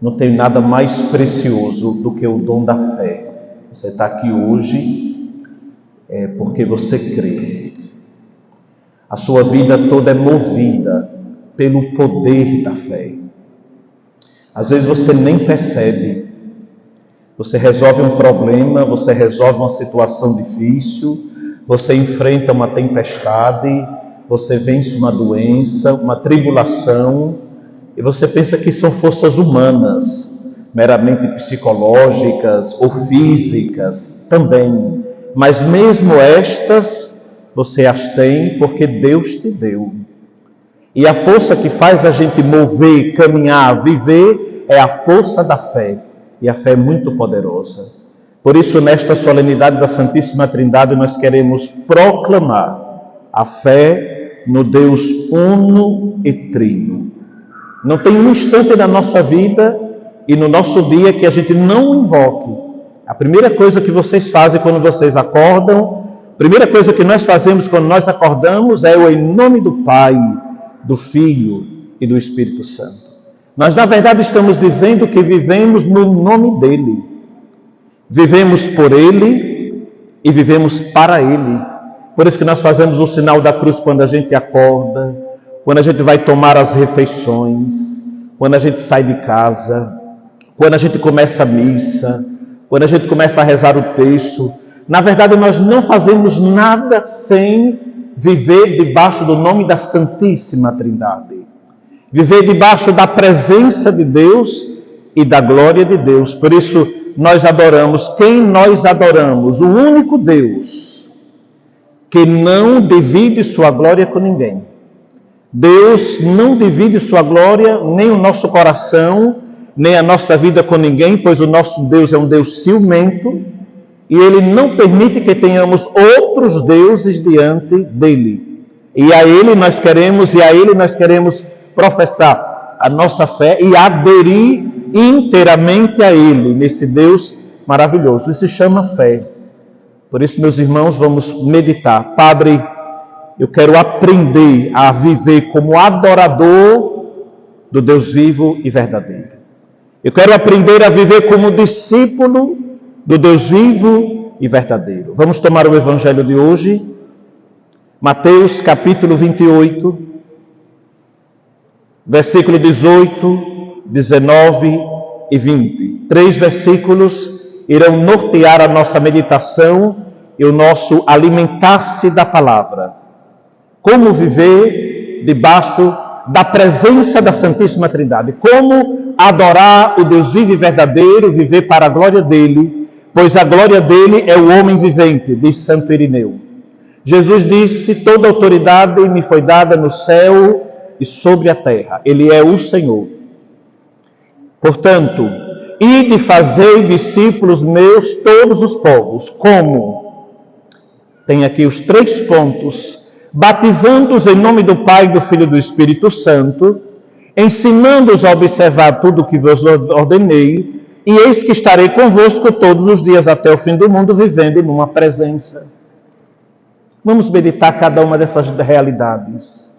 Não tem nada mais precioso do que o dom da fé. Você está aqui hoje porque você crê. A sua vida toda é movida pelo poder da fé. Às vezes você nem percebe. Você resolve um problema, você resolve uma situação difícil, você enfrenta uma tempestade, você vence uma doença, uma tribulação, e você pensa que são forças humanas, meramente psicológicas ou físicas também. Mas mesmo estas, você as tem porque Deus te deu. E a força que faz a gente mover, caminhar, viver, é a força da fé. E a fé é muito poderosa. Por isso, nesta solenidade da Santíssima Trindade, nós queremos proclamar a fé no Deus uno e trino. Não tem um instante na nossa vida e no nosso dia que a gente não invoque. A primeira coisa que vocês fazem quando vocês acordam, a primeira coisa que nós fazemos quando nós acordamos é o em nome do Pai, do Filho e do Espírito Santo. Nós, na verdade, estamos dizendo que vivemos no nome dEle. Vivemos por Ele e vivemos para Ele. Por isso que nós fazemos o sinal da cruz quando a gente acorda, quando a gente vai tomar as refeições, quando a gente sai de casa, quando a gente começa a missa, quando a gente começa a rezar o texto. Na verdade, nós não fazemos nada sem viver debaixo do nome da Santíssima Trindade. Viver debaixo da presença de Deus e da glória de Deus. Por isso, nós adoramos quem nós adoramos, o único Deus que não divide sua glória com ninguém. Deus não divide sua glória, nem o nosso coração, nem a nossa vida com ninguém, pois o nosso Deus é um Deus ciumento e Ele não permite que tenhamos outros deuses diante dEle. E a Ele nós queremos professar a nossa fé e aderir inteiramente a Ele, nesse Deus maravilhoso. Isso se chama fé. Por isso, meus irmãos, vamos meditar. Padre, eu quero aprender a viver como adorador do Deus vivo e verdadeiro. Eu quero aprender a viver como discípulo do Deus vivo e verdadeiro. Vamos tomar o Evangelho de hoje, Mateus capítulo 28, versículo 18, 19 e 20. 3 versículos irão nortear a nossa meditação e o nosso alimentar-se da palavra. Como viver debaixo da presença da Santíssima Trindade. Como adorar o Deus vivo e verdadeiro, viver para a glória dele, pois a glória dele é o homem vivente, diz Santo Irineu. Jesus disse: toda autoridade me foi dada no céu e sobre a terra. Ele é o Senhor. Portanto, ide fazei discípulos meus todos os povos. Como? Tem aqui os 3 pontos. Batizando-os em nome do Pai, do Filho e do Espírito Santo, ensinando-os a observar tudo o que vos ordenei, e eis que estarei convosco todos os dias até o fim do mundo, vivendo numa presença. Vamos meditar cada uma dessas realidades.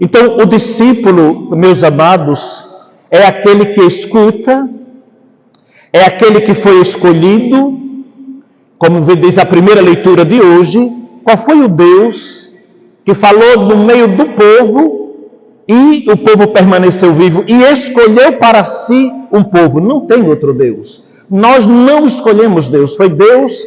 Então, o discípulo, meus amados, é aquele que escuta, é aquele que foi escolhido, como diz a primeira leitura de hoje. Qual foi o Deus que falou no meio do povo e o povo permaneceu vivo e escolheu para si um povo? Não tem outro Deus. Nós não escolhemos Deus, foi Deus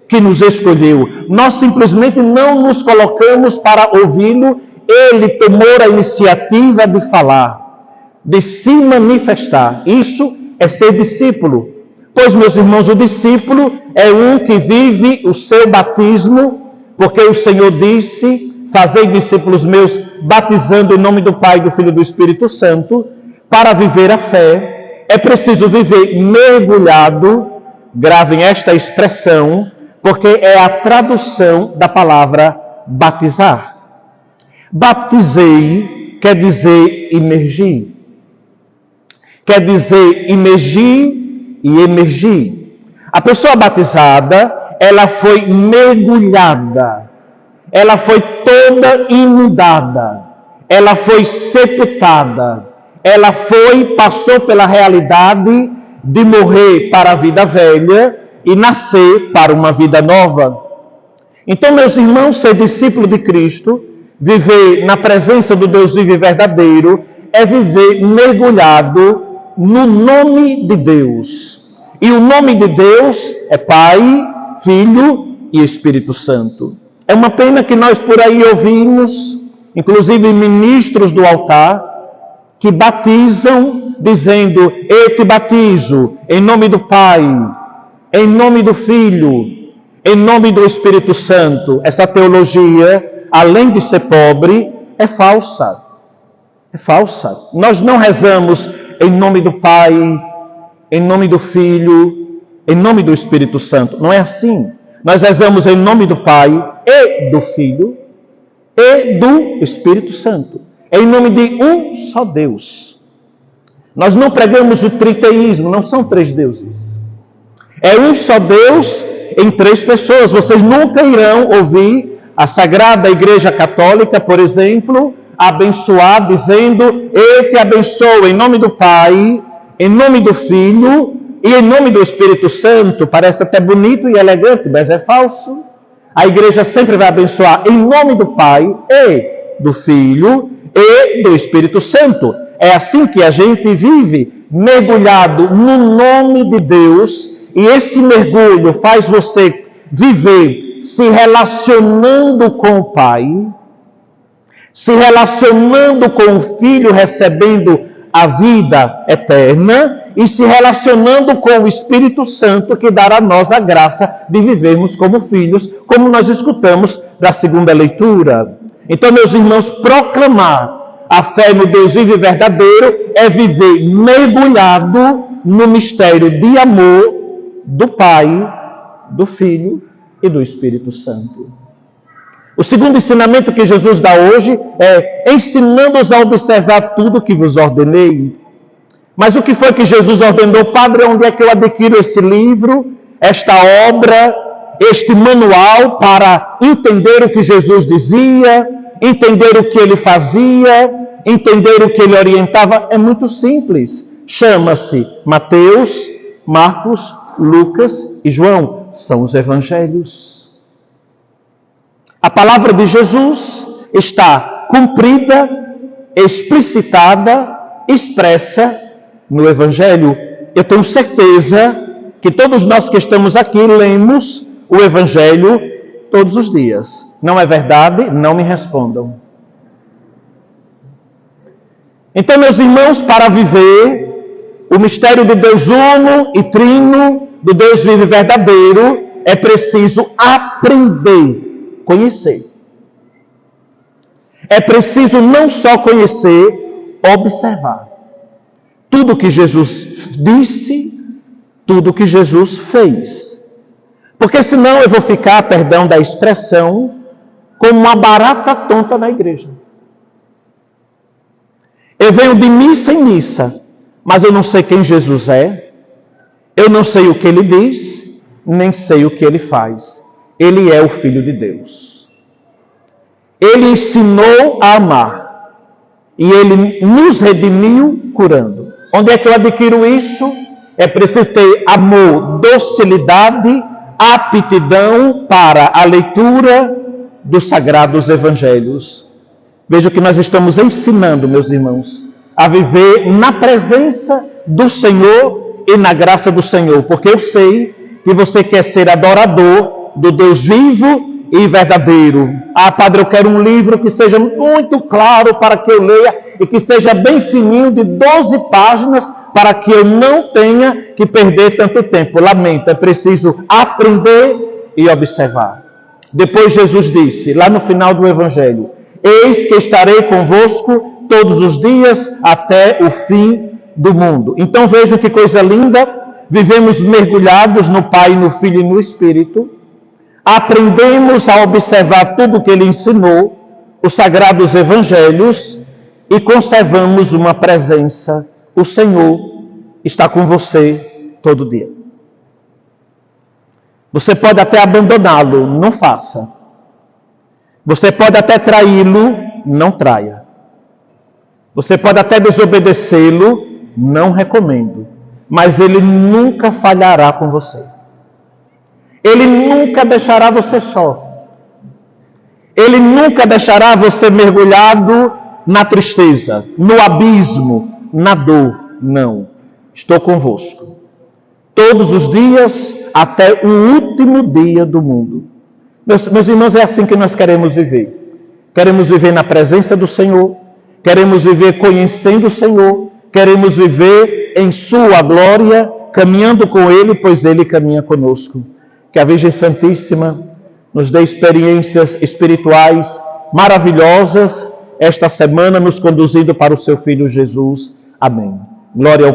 que nos escolheu. Nós simplesmente não nos colocamos para ouvi-lo. Ele tomou a iniciativa de falar, de se manifestar. Isso é ser discípulo. Pois, meus irmãos, o discípulo é um que vive o seu batismo, porque o Senhor disse: fazei discípulos meus, batizando em nome do Pai, do Filho e do Espírito Santo. Para viver a fé, é preciso viver mergulhado. Gravem esta expressão, porque é a tradução da palavra batizar. Batizei quer dizer imergir. Quer dizer imergir e emergir. A pessoa batizada, ela foi mergulhada. Ela foi toda inundada, ela foi sepultada, ela passou pela realidade de morrer para a vida velha e nascer para uma vida nova. Então, meus irmãos, ser discípulo de Cristo, viver na presença do Deus vivo e verdadeiro, é viver mergulhado no nome de Deus. E o nome de Deus é Pai, Filho e Espírito Santo. É uma pena que nós por aí ouvimos, inclusive ministros do altar, que batizam dizendo: eu te batizo em nome do Pai, em nome do Filho, em nome do Espírito Santo. Essa teologia, além de ser pobre, é falsa. É falsa. Nós não rezamos em nome do Pai, em nome do Filho, em nome do Espírito Santo. Não é assim. Nós rezamos em nome do Pai e do Filho e do Espírito Santo. Em nome de um só Deus. Nós não pregamos o triteísmo, não são três deuses. É um só Deus em três pessoas. Vocês nunca irão ouvir a Sagrada Igreja Católica, por exemplo, abençoar dizendo: eu te abençoo em nome do Pai, em nome do Filho e em nome do Espírito Santo. Parece até bonito e elegante, mas é falso. A igreja sempre vai abençoar em nome do Pai e do Filho e do Espírito Santo. É assim que a gente vive, mergulhado no nome de Deus, e esse mergulho faz você viver se relacionando com o Pai, se relacionando com o Filho, recebendo a vida eterna, e se relacionando com o Espírito Santo, que dará a nós a graça de vivermos como filhos, como nós escutamos da segunda leitura. Então, meus irmãos, proclamar a fé no Deus vivo e verdadeiro é viver mergulhado no mistério de amor do Pai, do Filho e do Espírito Santo. O segundo ensinamento que Jesus dá hoje é ensinando-os a observar tudo que vos ordenei. Mas o que foi que Jesus ordenou? Padre, onde é que eu adquiro esse livro, esta obra, este manual para entender o que Jesus dizia, entender o que ele fazia, entender o que ele orientava? É muito simples. Chama-se Mateus, Marcos, Lucas e João. São os evangelhos. A palavra de Jesus está cumprida, explicitada, expressa no Evangelho. Eu tenho certeza que todos nós que estamos aqui lemos o Evangelho todos os dias. Não é verdade? Não me respondam. Então, meus irmãos, para viver o mistério do Deus uno e trino, do Deus vivo e verdadeiro, é preciso aprender, conhecer. É preciso não só conhecer, observar. Tudo que Jesus disse, tudo que Jesus fez. Porque senão eu vou ficar, perdão da expressão, como uma barata tonta na igreja. Eu venho de missa em missa, mas eu não sei quem Jesus é, eu não sei o que ele diz, nem sei o que ele faz. Ele é o Filho de Deus. Ele ensinou a amar. E ele nos redimiu curando. Onde é que eu adquiro isso? É preciso ter amor, docilidade, aptidão para a leitura dos sagrados evangelhos. Veja que nós estamos ensinando, meus irmãos, a viver na presença do Senhor e na graça do Senhor. Porque eu sei que você quer ser adorador do Deus vivo e verdadeiro. Ah, padre, eu quero um livro que seja muito claro para que eu leia e que seja bem fininho, de 12 páginas, para que eu não tenha que perder tanto tempo. Lamento, é preciso aprender e observar. Depois Jesus disse, lá no final do Evangelho: eis que estarei convosco todos os dias até o fim do mundo. Então vejam que coisa linda, vivemos mergulhados no Pai, no Filho e no Espírito, aprendemos a observar tudo o que ele ensinou, os sagrados evangelhos, e conservamos uma presença. O Senhor está com você todo dia. Você pode até abandoná-lo, não faça. Você pode até traí-lo, não traia. Você pode até desobedecê-lo, não recomendo, mas ele nunca falhará com você. Ele nunca deixará você só. Ele nunca deixará você mergulhado na tristeza, no abismo, na dor. Não. Estou convosco. Todos os dias, até o último dia do mundo. Meus irmãos, é assim que nós queremos viver. Queremos viver na presença do Senhor. Queremos viver conhecendo o Senhor. Queremos viver em sua glória, caminhando com Ele, pois Ele caminha conosco. Que a Virgem Santíssima nos dê experiências espirituais maravilhosas esta semana, nos conduzindo para o seu Filho Jesus. Amém. Glória ao